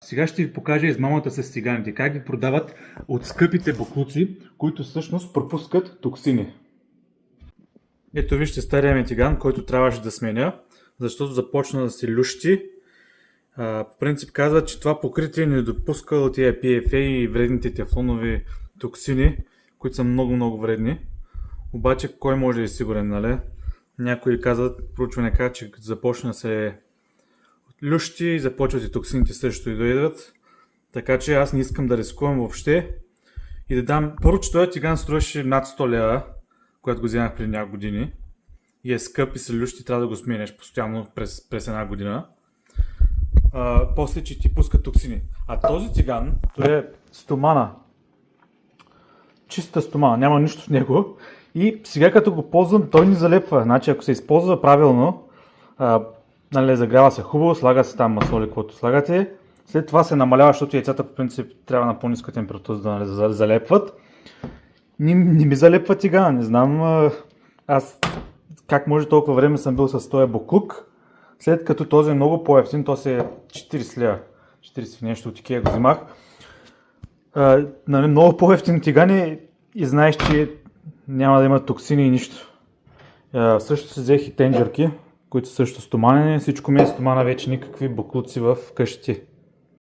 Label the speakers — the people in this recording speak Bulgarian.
Speaker 1: Сега ще ви покажа измамата с циганите, как ги продават от скъпите боклуци, които всъщност пропускат токсини. Ето вижте стария ми тиган, който трябваше да сменя, защото започна да се лющи. По принцип казват, че това покритие не допуска от тия PFA и вредните тефлонови токсини, които са много вредни. Обаче кой може да е сигурен, нали? Някои казват, проучване казват, че започна да се лющи и започват и токсините също и дойдат. Така че аз не искам да рискувам въобще и да дам... Първо, че този тиган струваше над 100 лева, когато го вземах преди няколко години. И е скъп и се лющи, трябва да го сменяш постоянно през една година. После, че ти пуска токсини. А този тиган, той е стомана. Чиста стомана, няма нищо в него. И сега като го ползвам, той не залепва. Значи ако се използва правилно, нали, загрява се хубаво, слага се там масло или каквото слагате. След това се намалява, защото яйцата по принцип трябва на по-ниска температура да залепват. Не ми залепва тигана, не знам аз как може толкова време съм бил с този боклук. След като този е много по-ефтин, то се е 40 лева. 40 нещо от Икеа го взимах. Нали, много по-ефтин тигани и знаеш, че няма да има токсини и нищо. Също си взех и тенджерки, които са също стоманени. Всичко ми е стомана вече, никакви боклуци в къщи.